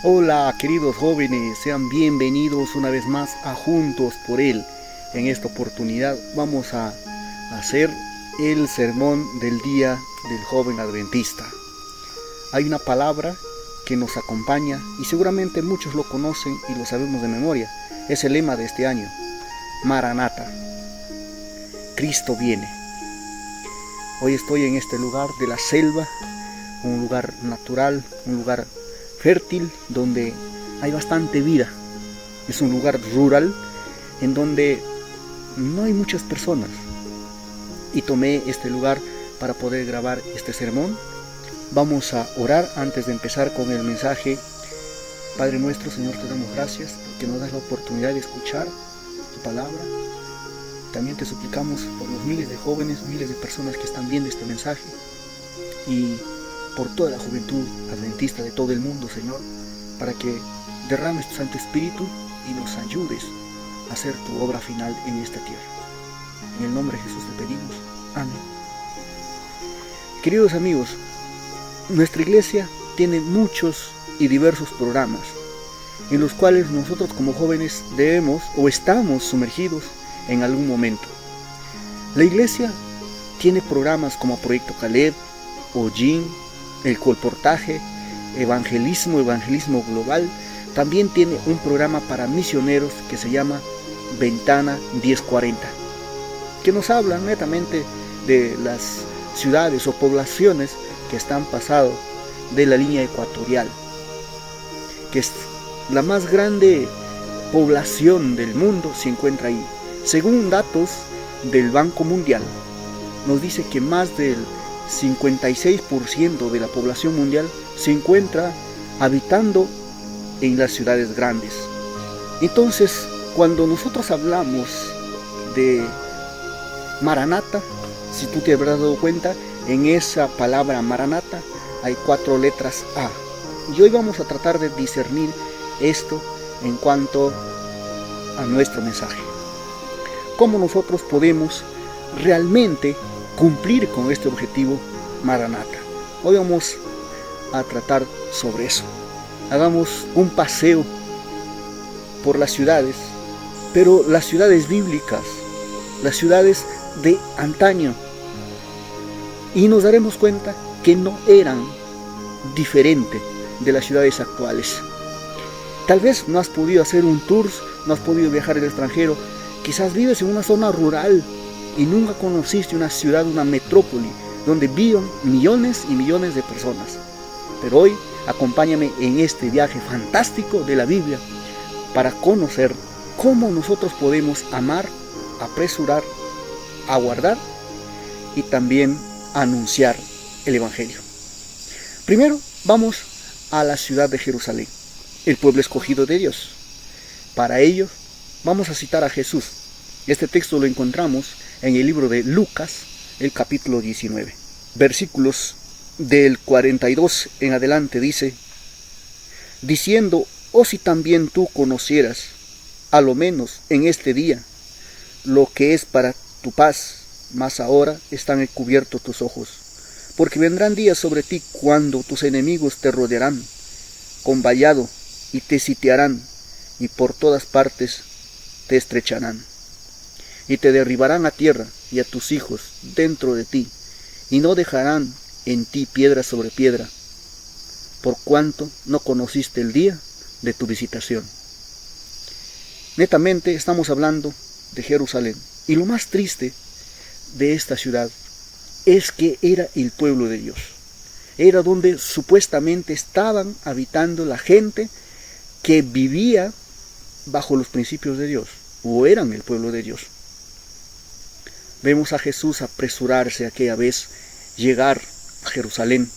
Hola queridos jóvenes, sean bienvenidos una vez más a Juntos por Él. En esta oportunidad vamos a hacer el sermón del día del joven adventista. Hay una palabra que nos acompaña y seguramente muchos lo conocen y lo sabemos de memoria. Es el lema de este año: Maranata, Cristo viene. Hoy estoy en este lugar de la selva, un lugar natural, un lugar fértil donde hay bastante vida. Es un lugar rural en donde no hay muchas personas, y tomé este lugar para poder grabar este sermón. Vamos a orar antes de empezar con el mensaje. Padre nuestro, Señor, te damos gracias porque nos das la oportunidad de escuchar tu palabra. También te suplicamos por los miles de jóvenes, miles de personas que están viendo este mensaje, y por toda la juventud adventista de todo el mundo, Señor, para que derrames tu Santo Espíritu y nos ayudes a hacer tu obra final en esta tierra. En el nombre de Jesús te pedimos. Amén. Queridos amigos, nuestra iglesia tiene muchos y diversos programas en los cuales nosotros como jóvenes debemos o estamos sumergidos en algún momento. La iglesia tiene programas como Proyecto Caleb, Hollín, el colportaje, evangelismo global. También tiene un programa para misioneros que se llama Ventana 1040, que nos habla netamente de las ciudades o poblaciones que están pasado de la línea ecuatorial, que es la más grande población del mundo, se encuentra ahí. Según datos del Banco Mundial, nos dice que más del 56% de la población mundial se encuentra habitando en las ciudades grandes. Entonces, cuando nosotros hablamos de Maranata, si tú te habrás dado cuenta, en esa palabra Maranata hay 4 letras A. Y hoy vamos a tratar de discernir esto en cuanto a nuestro mensaje. ¿Cómo nosotros podemos realmente cumplir con este objetivo Maranata? Hoy vamos a tratar sobre eso. Hagamos un paseo por las ciudades, pero las ciudades bíblicas, las ciudades de antaño, y nos daremos cuenta que no eran diferentes de las ciudades actuales. Tal vez no has podido hacer un tour, no has podido viajar al extranjero, quizás vives en una zona rural y nunca conociste una ciudad, una metrópoli, donde viven millones y millones de personas. Pero hoy acompáñame en este viaje fantástico de la Biblia para conocer cómo nosotros podemos amar, apresurar, aguardar y también anunciar el Evangelio. Primero vamos a la ciudad de Jerusalén, el pueblo escogido de Dios. Para ello vamos a citar a Jesús. Este texto lo encontramos en el libro de Lucas, el capítulo 19. Versículos del 42 en adelante dice: diciendo, oh si también tú conocieras, a lo menos en este día, lo que es para tu paz, mas ahora están encubiertos tus ojos. Porque vendrán días sobre ti cuando tus enemigos te rodearán con vallado y te sitiarán, y por todas partes te estrecharán. Y te derribarán a tierra y a tus hijos dentro de ti, y no dejarán en ti piedra sobre piedra, por cuanto no conociste el día de tu visitación. Netamente estamos hablando de Jerusalén, y lo más triste de esta ciudad es que era el pueblo de Dios. Era donde supuestamente estaban habitando la gente que vivía bajo los principios de Dios, o eran el pueblo de Dios. Vemos a Jesús apresurarse aquella vez, llegar a Jerusalén.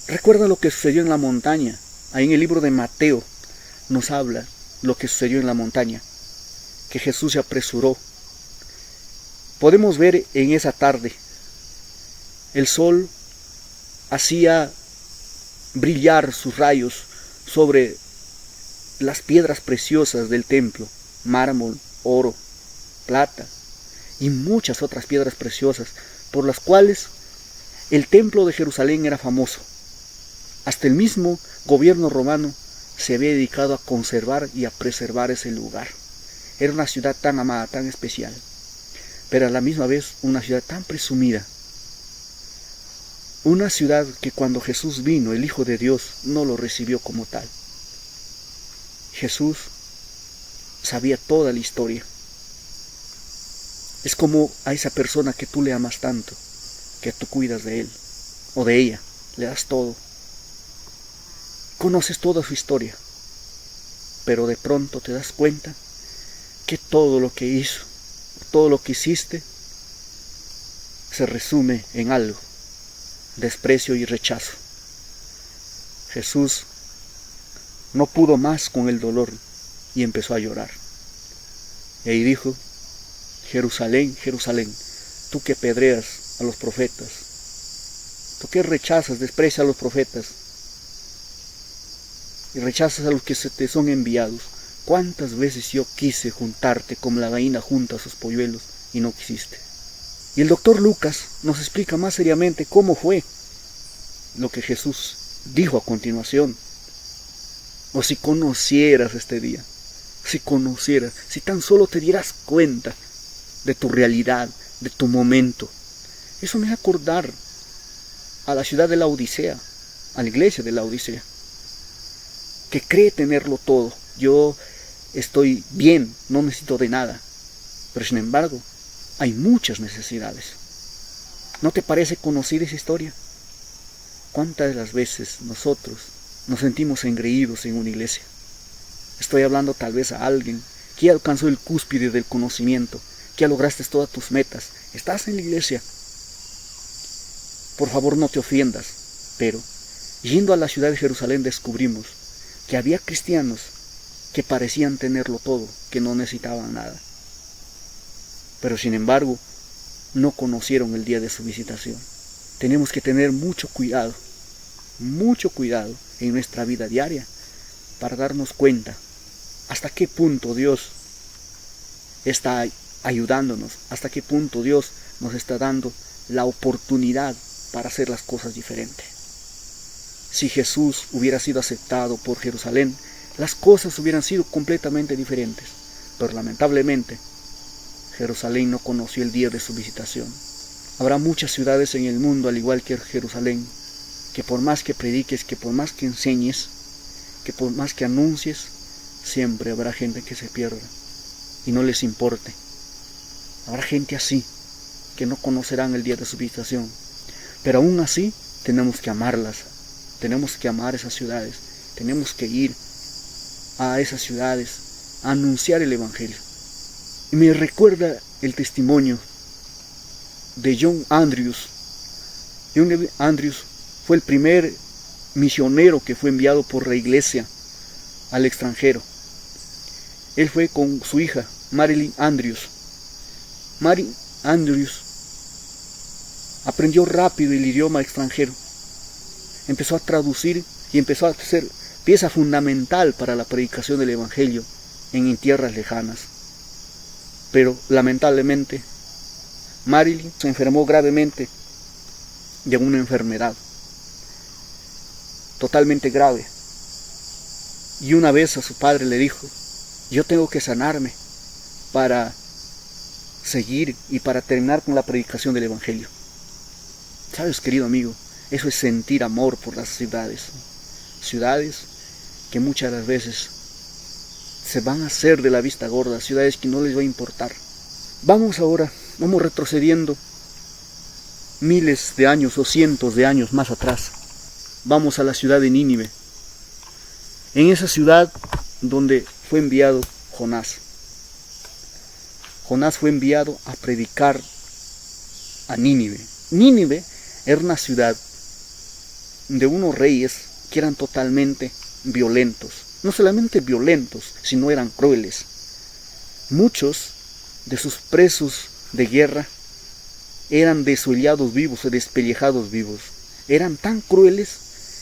Recuerda lo que sucedió en la montaña. Ahí en el libro de Mateo nos habla lo que sucedió en la montaña, que Jesús se apresuró. Podemos ver en esa tarde, el sol hacía brillar sus rayos sobre las piedras preciosas del templo, mármol, oro, plata y muchas otras piedras preciosas por las cuales el templo de Jerusalén era famoso. Hasta el mismo gobierno romano se había dedicado a conservar y a preservar ese lugar. Era una ciudad tan amada, tan especial, pero a la misma vez una ciudad tan presumida. Una ciudad que cuando Jesús vino, el Hijo de Dios, no lo recibió como tal. Jesús sabía toda la historia. Es como a esa persona que tú le amas tanto, que tú cuidas de él o de ella, le das todo. Conoces toda su historia, pero de pronto te das cuenta que todo lo que hizo, todo lo que hiciste, se resume en algo: desprecio y rechazo. Jesús no pudo más con el dolor y empezó a llorar. Y ahí dijo: Jerusalén, Jerusalén, tú que apedreas a los profetas, tú que rechazas, desprecias a los profetas y rechazas a los que se te son enviados. ¿Cuántas veces yo quise juntarte como la gallina junta a sus polluelos y no quisiste? Y el doctor Lucas nos explica más seriamente cómo fue lo que Jesús dijo a continuación. O si conocieras este día, si conocieras, si tan solo te dieras cuenta de tu realidad, de tu momento. Eso me hace acordar a la ciudad de la Odisea, a la iglesia de la Odisea, que cree tenerlo todo. Yo estoy bien, no necesito de nada, pero sin embargo hay muchas necesidades. ¿No te parece conocida esa historia? ¿Cuántas de las veces nosotros nos sentimos engreídos en una iglesia? Estoy hablando tal vez a alguien que ya alcanzó el cúspide del conocimiento, que ya lograste todas tus metas, estás en la iglesia. Por favor, no te ofendas, pero yendo a la ciudad de Jerusalén descubrimos que había cristianos que parecían tenerlo todo, que no necesitaban nada, pero sin embargo no conocieron el día de su visitación. Tenemos que tener mucho cuidado en nuestra vida diaria para darnos cuenta hasta qué punto Dios está ayudándonos, hasta qué punto Dios nos está dando la oportunidad para hacer las cosas diferentes. Si Jesús hubiera sido aceptado por Jerusalén, las cosas hubieran sido completamente diferentes, pero lamentablemente Jerusalén no conoció el día de su visitación. Habrá muchas ciudades en el mundo, al igual que Jerusalén, que por más que prediques, que por más que enseñes, que por más que anuncies, siempre habrá gente que se pierda y no les importe. Habrá gente así, que no conocerán el día de su visitación, pero aún así tenemos que amarlas, tenemos que amar esas ciudades, tenemos que ir a esas ciudades a anunciar el Evangelio. Y me recuerda el testimonio de John Andrews. John Andrews fue el primer misionero que fue enviado por la iglesia al extranjero. Él fue con su hija, Marilyn Andrews. Marilyn Andrews aprendió rápido el idioma extranjero. Empezó a traducir y empezó a ser pieza fundamental para la predicación del Evangelio en tierras lejanas. Pero lamentablemente Marilyn se enfermó gravemente de una enfermedad totalmente grave. Y una vez a su padre le dijo: yo tengo que sanarme para seguir y para terminar con la predicación del Evangelio. ¿Sabes, querido amigo? Eso es sentir amor por las ciudades. Ciudades que muchas de las veces se van a hacer de la vista gorda, ciudades que no les va a importar. Vamos retrocediendo miles de años o cientos de años más atrás. Vamos a la ciudad de Nínive. En esa ciudad donde fue enviado Jonás. Jonás fue enviado a predicar a Nínive. Nínive era una ciudad de unos reyes que eran totalmente violentos. No solamente violentos, sino eran crueles. Muchos de sus presos de guerra eran desollados vivos o despellejados vivos. Eran tan crueles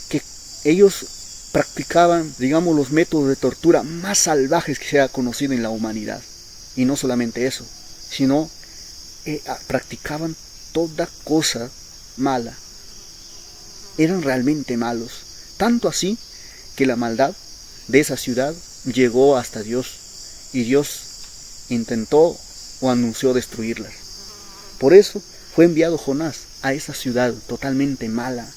que ellos practicaban, digamos, los métodos de tortura más salvajes que se haya conocido en la humanidad. Y no solamente eso, sino practicaban toda cosa mala. Eran realmente malos. Tanto así que la maldad de esa ciudad llegó hasta Dios y Dios intentó o anunció destruirlas. Por eso fue enviado Jonás a esa ciudad totalmente mala.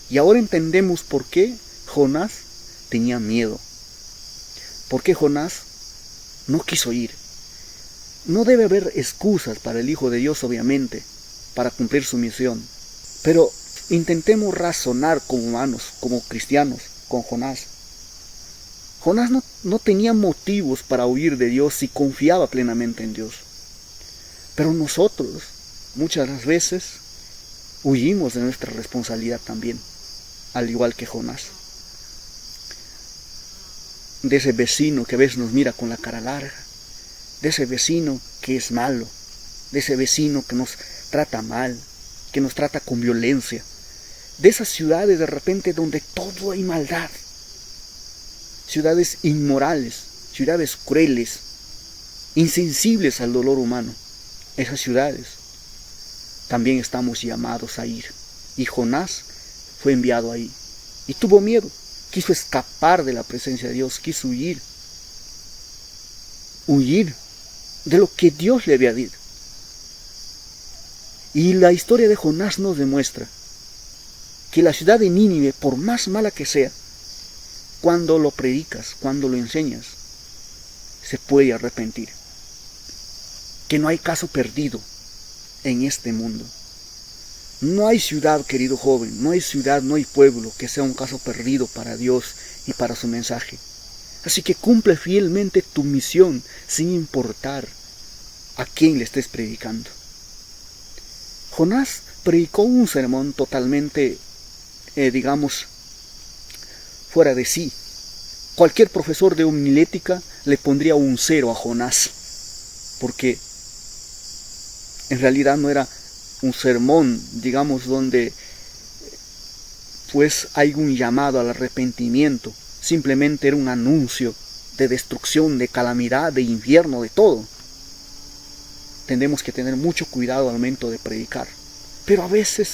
Y ahora entendemos por qué Jonás tenía miedo. ¿Por qué Jonás no quiso ir? No debe haber excusas para el Hijo de Dios, obviamente, para cumplir su misión. Pero intentemos razonar como humanos, como cristianos, con Jonás. Jonás no tenía motivos para huir de Dios si confiaba plenamente en Dios. Pero nosotros, muchas las veces, huimos de nuestra responsabilidad también, al igual que Jonás. De ese vecino que a veces nos mira con la cara larga, de ese vecino que es malo, de ese vecino que nos trata mal, que nos trata con violencia, de esas ciudades de repente donde todo hay maldad, ciudades inmorales, ciudades crueles, insensibles al dolor humano. Esas ciudades también estamos llamados a ir. Y Jonás fue enviado ahí y tuvo miedo, quiso escapar de la presencia de Dios, quiso huir de lo que Dios le había dicho. Y la historia de Jonás nos demuestra que la ciudad de Nínive, por más mala que sea, cuando lo predicas, cuando lo enseñas, se puede arrepentir. Que no hay caso perdido en este mundo. No hay ciudad, querido joven, no hay ciudad, no hay pueblo que sea un caso perdido para Dios y para su mensaje. Así que cumple fielmente tu misión sin importar a quién le estés predicando. Jonás predicó un sermón totalmente, fuera de sí. Cualquier profesor de homilética le pondría un 0 a Jonás, porque en realidad no era un sermón, donde pues hay un llamado al arrepentimiento. Simplemente era un anuncio de destrucción, de calamidad, de infierno, de todo. Tenemos que tener mucho cuidado al momento de predicar. Pero a veces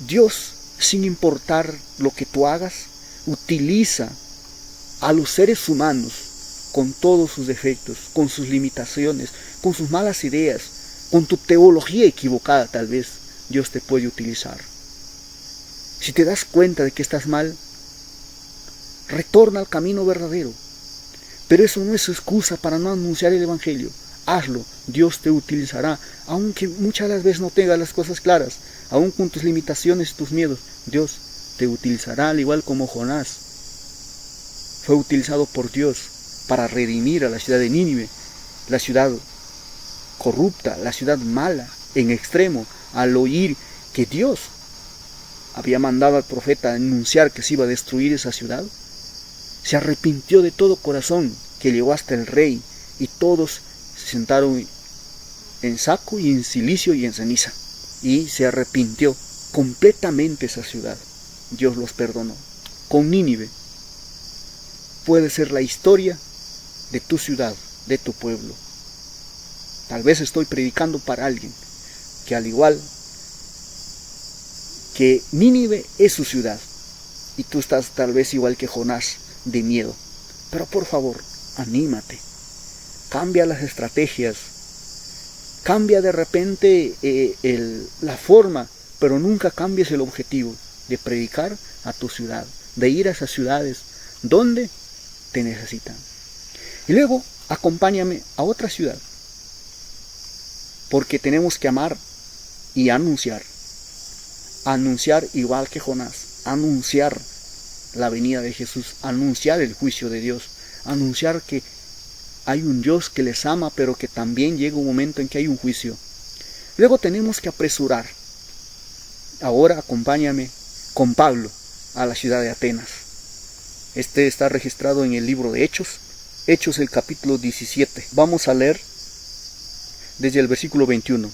Dios, sin importar lo que tú hagas, utiliza a los seres humanos con todos sus defectos, con sus limitaciones, con sus malas ideas, con tu teología equivocada tal vez. Dios te puede utilizar. Si te das cuenta de que estás mal, retorna al camino verdadero. Pero eso no es excusa para no anunciar el Evangelio. Hazlo, Dios te utilizará, aunque muchas de las veces no tengas las cosas claras, aun con tus limitaciones y tus miedos, Dios te utilizará, al igual como Jonás fue utilizado por Dios para redimir a la ciudad de Nínive, la ciudad corrupta, la ciudad mala en extremo, al oír que Dios había mandado al profeta a anunciar que se iba a destruir esa ciudad. Se arrepintió de todo corazón, que llegó hasta el rey, y todos se sentaron en saco y en cilicio y en ceniza. Y se arrepintió completamente esa ciudad. Dios los perdonó. Con Nínive puede ser la historia de tu ciudad, de tu pueblo. Tal vez estoy predicando para alguien que, al igual que Nínive es su ciudad, y tú estás tal vez igual que Jonás, de miedo. Pero por favor, anímate. Cambia las estrategias. Cambia de repente la forma, pero nunca cambies el objetivo de predicar a tu ciudad, de ir a esas ciudades donde te necesitan. Y luego acompáñame a otra ciudad, porque tenemos que amar y anunciar. Anunciar igual que Jonás, anunciar la venida de Jesús, anunciar el juicio de Dios, anunciar que hay un Dios que les ama, pero que también llega un momento en que hay un juicio. Luego tenemos que apresurar. Ahora acompáñame con Pablo a la ciudad de Atenas. Este está registrado en el libro de Hechos, el capítulo 17. Vamos a leer desde el versículo 21.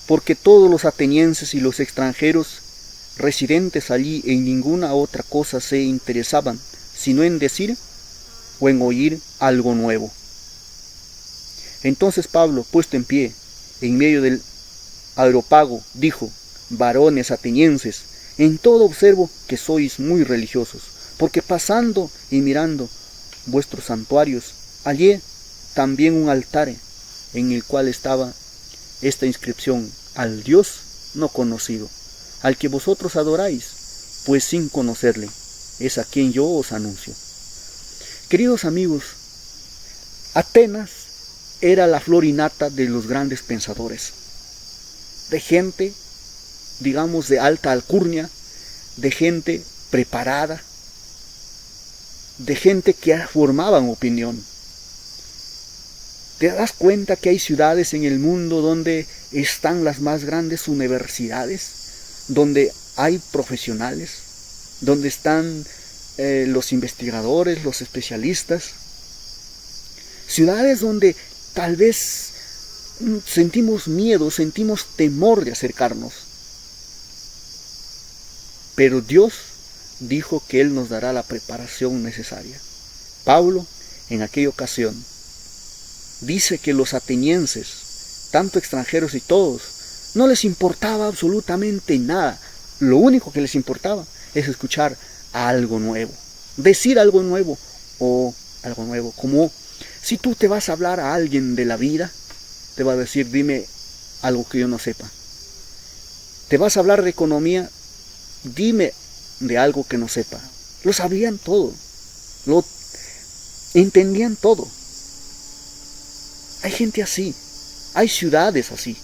Porque todos los atenienses y los extranjeros residentes allí en ninguna otra cosa se interesaban, sino en decir o en oír algo nuevo. Entonces Pablo, puesto en pie, en medio del Areópago, dijo: varones atenienses, en todo observo que sois muy religiosos, porque pasando y mirando vuestros santuarios, hallé también un altar en el cual estaba esta inscripción: al Dios no conocido, al que vosotros adoráis, pues sin conocerle, es a quien yo os anuncio. Queridos amigos, Atenas era la flor y nata de los grandes pensadores, de gente, digamos, de alta alcurnia, de gente preparada, de gente que formaban opinión. ¿Te das cuenta que hay ciudades en el mundo donde están las más grandes universidades, donde hay profesionales, donde están los investigadores, los especialistas? Ciudades donde tal vez sentimos miedo, sentimos temor de acercarnos. Pero Dios dijo que Él nos dará la preparación necesaria. Pablo, en aquella ocasión, dice que los atenienses, tanto extranjeros y todos, no les importaba absolutamente nada. Lo único que les importaba es escuchar algo nuevo, decir algo nuevo o algo nuevo. Como si tú te vas a hablar a alguien de la vida, te va a decir: dime algo que yo no sepa. Te vas a hablar de economía, dime de algo que no sepa. Lo sabían todo, lo entendían todo. Hay gente así, hay ciudades así.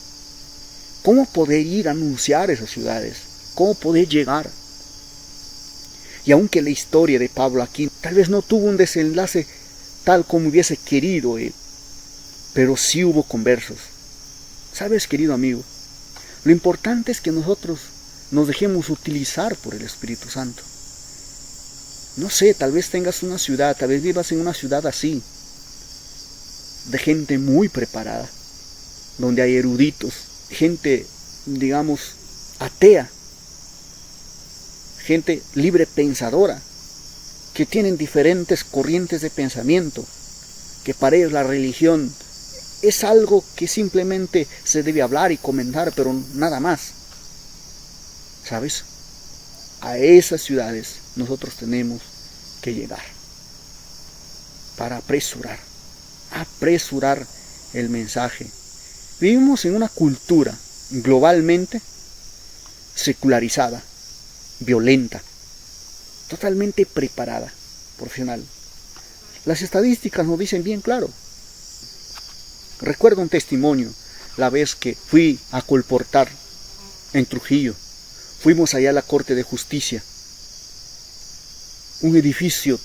¿Cómo poder ir a anunciar esas ciudades? ¿Cómo poder llegar? Y aunque la historia de Pablo aquí tal vez no tuvo un desenlace tal como hubiese querido él, pero sí hubo conversos. ¿Sabes, querido amigo? Lo importante es que nosotros nos dejemos utilizar por el Espíritu Santo. No sé, tal vez tengas una ciudad, tal vez vivas en una ciudad así, de gente muy preparada, donde hay eruditos, gente, digamos, atea, gente libre pensadora, que tienen diferentes corrientes de pensamiento, que para ellos la religión es algo que simplemente se debe hablar y comentar, pero nada más. ¿Sabes? A esas ciudades nosotros tenemos que llegar para apresurar el mensaje. Vivimos en una cultura globalmente secularizada, violenta, totalmente preparada, profesional. Las estadísticas nos dicen bien claro. Recuerdo un testimonio, la vez que fui a colportar en Trujillo. Fuimos allá a la Corte de Justicia. Un edificio,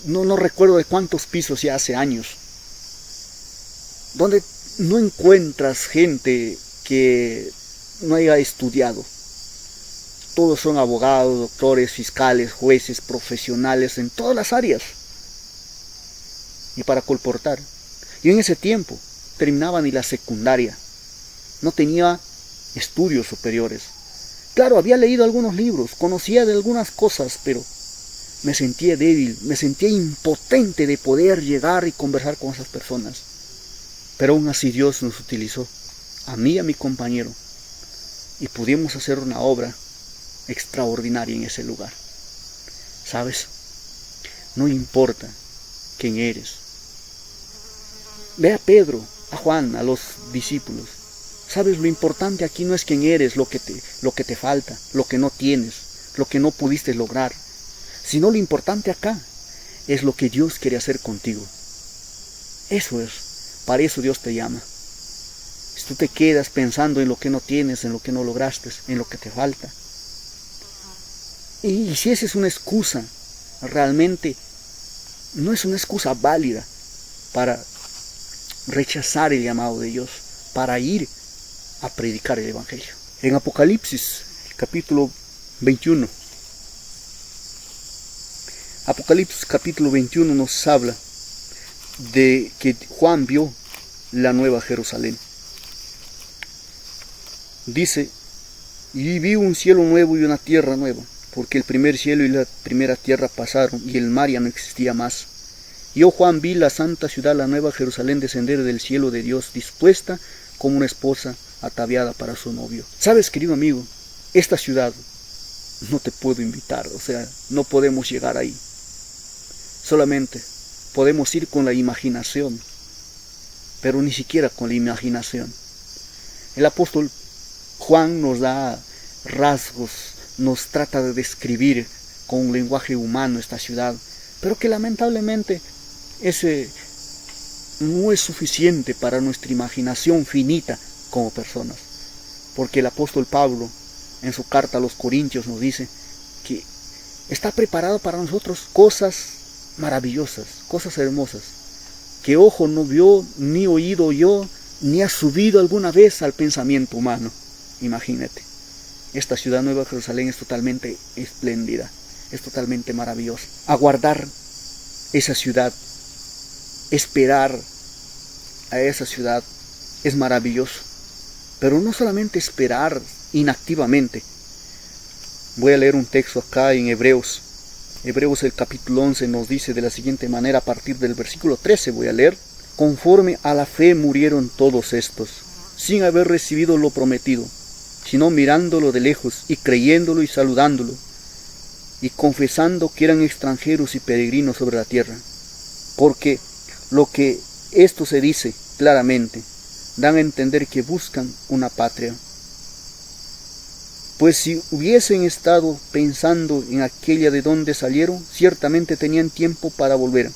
no recuerdo de cuántos pisos ya hace años, donde no encuentras gente que no haya estudiado. Todos son abogados, doctores, fiscales, jueces, profesionales en todas las áreas. Y para colportar. Yo en ese tiempo terminaba ni la secundaria. No tenía estudios superiores. Claro, había leído algunos libros, conocía de algunas cosas, pero me sentía débil, me sentía impotente de poder llegar y conversar con esas personas. Pero aún así Dios nos utilizó, a mí y a mi compañero, y pudimos hacer una obra extraordinaria en ese lugar. ¿Sabes? No importa quién eres. Ve a Pedro, a Juan, a los discípulos. ¿Sabes? Lo importante aquí no es quién eres, lo que te falta, lo que no tienes, lo que no pudiste lograr, sino lo importante acá es lo que Dios quiere hacer contigo. Eso es, para eso Dios te llama. Si tú te quedas pensando en lo que no tienes, en lo que no lograste, en lo que te falta, y si esa es una excusa, realmente no es una excusa válida para rechazar el llamado de Dios, para ir a predicar el Evangelio. En Apocalipsis, capítulo 21, Apocalipsis capítulo 21 nos habla de que Juan vio la nueva Jerusalén. Dice: y vi un cielo nuevo y una tierra nueva, porque el primer cielo y la primera tierra pasaron, y el mar ya no existía más. Yo, Juan, vi la santa ciudad, la nueva Jerusalén, descender del cielo de Dios, dispuesta como una esposa ataviada para su novio. ¿Sabes, querido amigo? Esta ciudad no te puedo invitar, o sea, no podemos llegar ahí. Solamente podemos ir con la imaginación, pero ni siquiera con la imaginación. El apóstol Juan nos da rasgos, nos trata de describir con un lenguaje humano esta ciudad, pero que lamentablemente ese no es suficiente para nuestra imaginación finita como personas. Porque el apóstol Pablo, en su carta a los Corintios, nos dice que está preparado para nosotros cosas maravillosas, cosas hermosas, que ojo no vio, ni oído oyó, ni ha subido alguna vez al pensamiento humano. Imagínate, esta ciudad Nueva Jerusalén es totalmente espléndida, es totalmente maravillosa. Aguardar esa ciudad, esperar a esa ciudad es maravilloso, pero no solamente esperar inactivamente. Voy a leer un texto acá en Hebreos. Hebreos el capítulo 11 nos dice de la siguiente manera, a partir del versículo 13 voy a leer: conforme a la fe murieron todos estos, sin haber recibido lo prometido, sino mirándolo de lejos y creyéndolo y saludándolo, y confesando que eran extranjeros y peregrinos sobre la tierra. Porque lo que esto se dice claramente, dan a entender que buscan una patria. Pues si hubiesen estado pensando en aquella de donde salieron, ciertamente tenían tiempo para volver,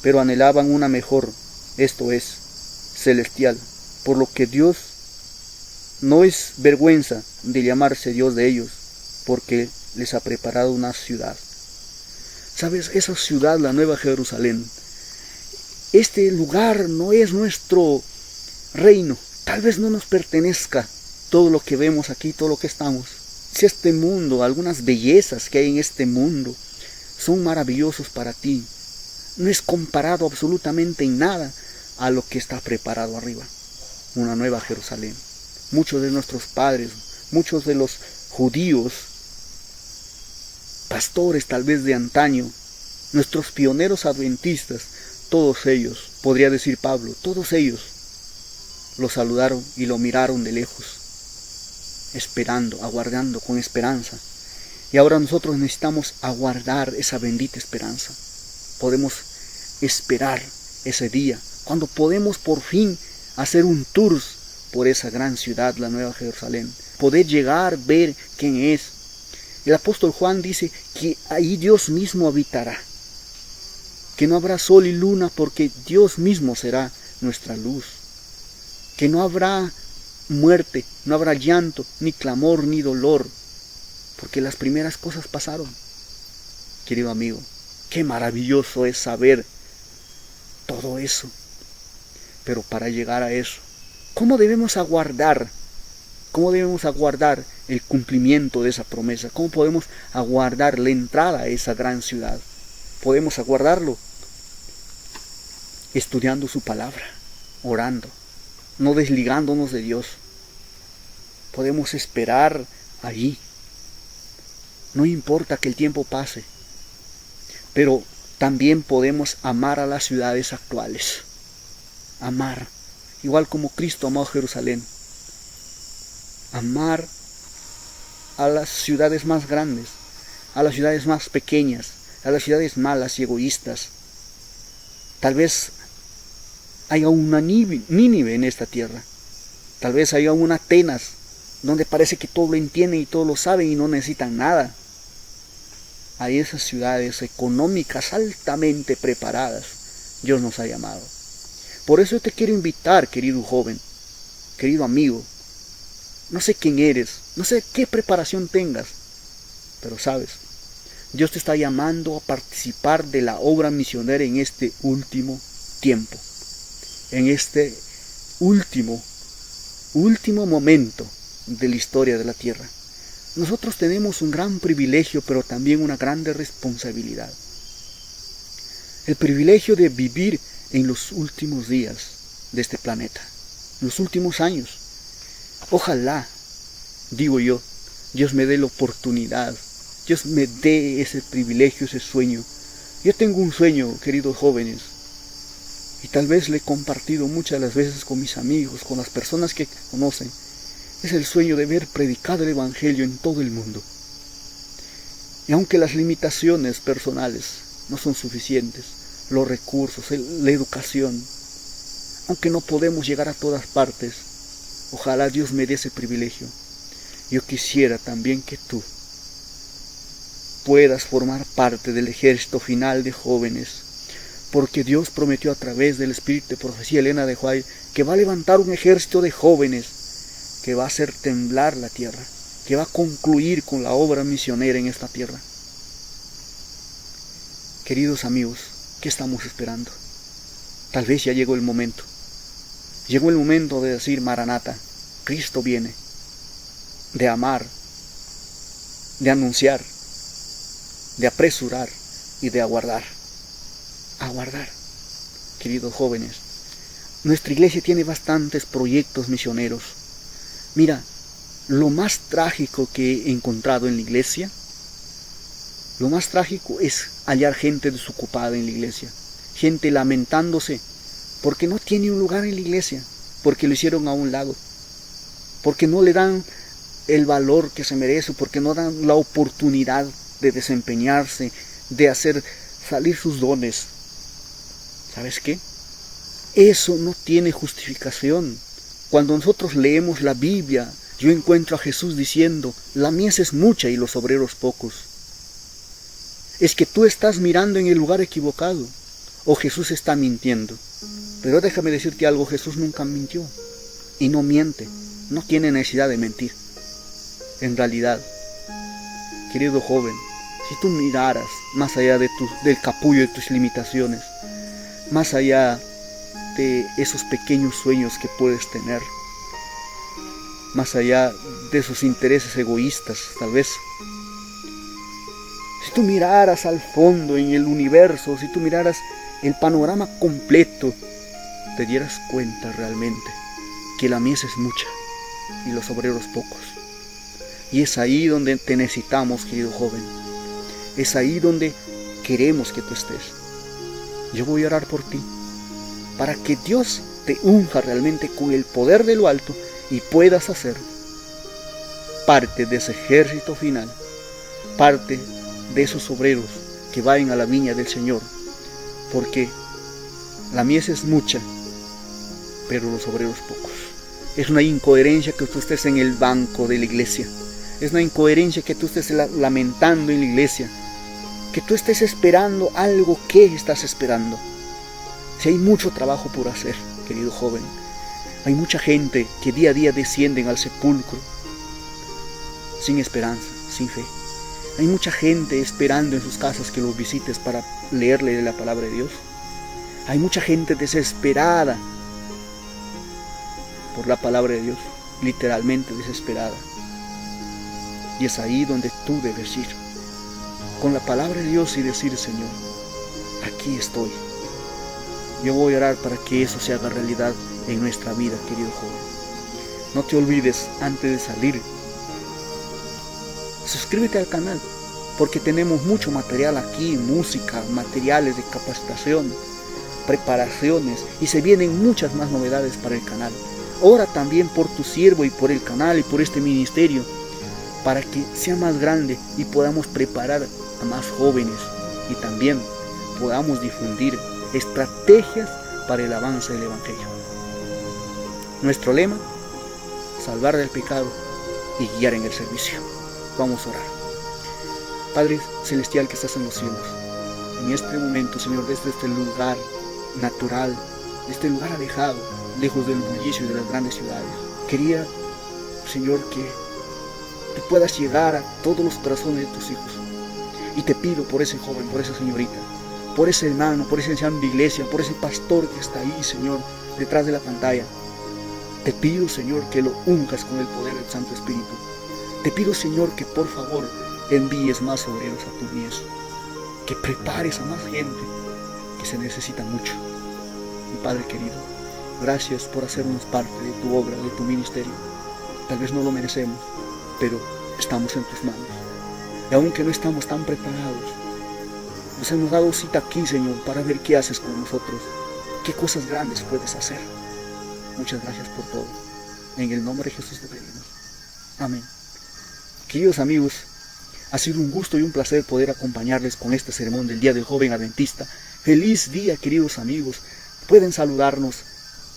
pero anhelaban una mejor, esto es, celestial, por lo que Dios no es vergüenza de llamarse Dios de ellos, porque les ha preparado una ciudad. ¿Sabes? Esa ciudad, la Nueva Jerusalén, este lugar no es nuestro reino, tal vez no nos pertenezca todo lo que vemos aquí, todo lo que estamos. Si este mundo, algunas bellezas que hay en este mundo son maravillosos para ti, no es comparado absolutamente en nada a lo que está preparado arriba, una Nueva Jerusalén. Muchos de nuestros padres, muchos de los judíos, pastores tal vez de antaño, nuestros pioneros adventistas, todos ellos, podría decir Pablo, todos ellos lo saludaron y lo miraron de lejos, esperando, aguardando con esperanza. Y ahora nosotros necesitamos aguardar esa bendita esperanza. Podemos esperar ese día, cuando podemos por fin hacer un tour por esa gran ciudad, la Nueva Jerusalén. Poder llegar, ver quién es. El apóstol Juan dice que ahí Dios mismo habitará. Que no habrá sol y luna porque Dios mismo será nuestra luz. Que no habrá muerte, no habrá llanto, ni clamor, ni dolor, porque las primeras cosas pasaron. Querido amigo, qué maravilloso es saber todo eso. Pero para llegar a eso, ¿cómo debemos aguardar? ¿Cómo debemos aguardar el cumplimiento de esa promesa? ¿Cómo podemos aguardar la entrada a esa gran ciudad? Podemos aguardarlo estudiando su palabra, orando, no desligándonos de Dios. Podemos esperar allí. No importa que el tiempo pase, pero también podemos amar a las ciudades actuales. Amar, igual como Cristo amó a Jerusalén. Amar a las ciudades más grandes, a las ciudades más pequeñas, a las ciudades malas y egoístas. Tal vez haya una Nínive en esta tierra. Tal vez haya una Atenas, donde parece que todo lo entienden y todo lo saben y no necesitan nada. A esas ciudades económicas altamente preparadas, Dios nos ha llamado. Por eso te quiero invitar, querido joven, querido amigo. No sé quién eres, no sé qué preparación tengas, pero sabes, Dios te está llamando a participar de la obra misionera en este último tiempo, en este último momento de la historia de la tierra. Nosotros tenemos un gran privilegio, pero también una grande responsabilidad. El privilegio de vivir en los últimos días de este planeta, en los últimos años. Ojalá, digo yo, Dios me dé la oportunidad, Dios me dé ese privilegio, ese sueño. Yo tengo un sueño, queridos jóvenes, y tal vez le he compartido muchas las veces con mis amigos, con las personas que conocen. Es el sueño de ver predicado el Evangelio en todo el mundo. Y aunque las limitaciones personales no son suficientes, los recursos, la educación, aunque no podemos llegar a todas partes, ojalá Dios me dé ese privilegio. Yo quisiera también que tú puedas formar parte del ejército final de jóvenes, porque Dios prometió a través del espíritu de profecía Elena de White que va a levantar un ejército de jóvenes que va a hacer temblar la tierra, que va a concluir con la obra misionera en esta tierra. Queridos amigos, ¿qué estamos esperando? Tal vez ya llegó el momento. Llegó el momento de decir: Maranata, Cristo viene. De amar, de anunciar, de apresurar y de aguardar. Aguardar. Queridos jóvenes, nuestra iglesia tiene bastantes proyectos misioneros. Mira, lo más trágico que he encontrado en la iglesia, lo más trágico es hallar gente desocupada en la iglesia, gente lamentándose porque no tiene un lugar en la iglesia, porque lo hicieron a un lado, porque no le dan el valor que se merece, porque no dan la oportunidad de desempeñarse, de hacer salir sus dones. ¿Sabes qué? Eso no tiene justificación. Cuando nosotros leemos la Biblia, yo encuentro a Jesús diciendo: la mies es mucha y los obreros pocos. Es que tú estás mirando en el lugar equivocado, o Jesús está mintiendo. Pero déjame decirte algo: Jesús nunca mintió y no miente, no tiene necesidad de mentir. En realidad, querido joven, si tú miraras más allá del capullo de tus limitaciones, más allá de esos pequeños sueños que puedes tener, más allá de esos intereses egoístas, tal vez, si tú miraras al fondo en el universo, si tú miraras el panorama completo, te dieras cuenta realmente que la mies es mucha y los obreros pocos. Y es ahí donde te necesitamos, querido joven. Es ahí donde queremos que tú estés. Yo voy a orar por ti, para que Dios te unja realmente con el poder de lo alto y puedas hacer parte de ese ejército final, parte de esos obreros que vayan a la viña del Señor, porque la mies es mucha, pero los obreros pocos. Es una incoherencia que tú estés en el banco de la iglesia, es una incoherencia que tú estés lamentando en la iglesia, que tú estés esperando algo. ¿Qué estás esperando? Si hay mucho trabajo por hacer, querido joven, hay mucha gente que día a día descienden al sepulcro sin esperanza, sin fe. Hay mucha gente esperando en sus casas que los visites para leerle la palabra de Dios. Hay mucha gente desesperada por la palabra de Dios, literalmente desesperada. Y es ahí donde tú debes ir, con la palabra de Dios, y decir: Señor, aquí estoy. Yo voy a orar para que eso se haga realidad en nuestra vida, querido joven. No te olvides, antes de salir, suscríbete al canal, porque tenemos mucho material aquí, música, materiales de capacitación, preparaciones, y se vienen muchas más novedades para el canal. Ora también por tu siervo y por el canal y por este ministerio, para que sea más grande y podamos preparar a más jóvenes, y también podamos difundir estrategias para el avance del Evangelio. Nuestro lema: salvar del pecado y guiar en el servicio. Vamos a orar. Padre celestial que estás en los cielos, en este momento, Señor, desde este lugar natural, de este lugar alejado, lejos del bullicio y de las grandes ciudades, quería, Señor, que tú puedas llegar a todos los corazones de tus hijos. Y te pido por ese joven, por esa señorita, por ese hermano, por ese anciano de iglesia, por ese pastor que está ahí, Señor, detrás de la pantalla. Te pido, Señor, que lo unjas con el poder del Santo Espíritu. Te pido, Señor, que por favor envíes más obreros a tu mies, que prepares a más gente, que se necesita mucho. Mi Padre querido, gracias por hacernos parte de tu obra, de tu ministerio. Tal vez no lo merecemos, pero estamos en tus manos. Y aunque no estamos tan preparados, nos hemos dado cita aquí, Señor, para ver qué haces con nosotros, qué cosas grandes puedes hacer. Muchas gracias por todo. En el nombre de Jesús te pedimos. Amén. Queridos amigos, Ha sido un gusto y un placer poder acompañarles con este sermón del Día del Joven Adventista. Feliz día, queridos amigos. Pueden saludarnos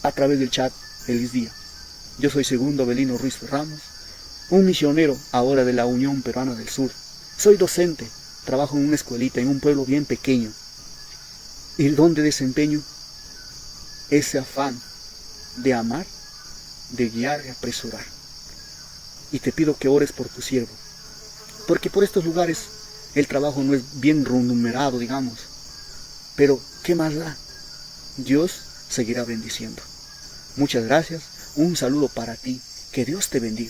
a través del chat. Feliz día. Yo soy Segundo Avelino Ruiz Ramos, un misionero ahora de la Unión Peruana del Sur. Soy docente, trabajo en una escuelita en un pueblo bien pequeño, y donde desempeño ese afán de amar, de guiar y apresurar. Y te pido que ores por tu siervo, porque por estos lugares el trabajo no es bien remunerado, digamos, pero ¿qué más da? Dios seguirá bendiciendo. Muchas gracias, un saludo para ti, que Dios te bendiga.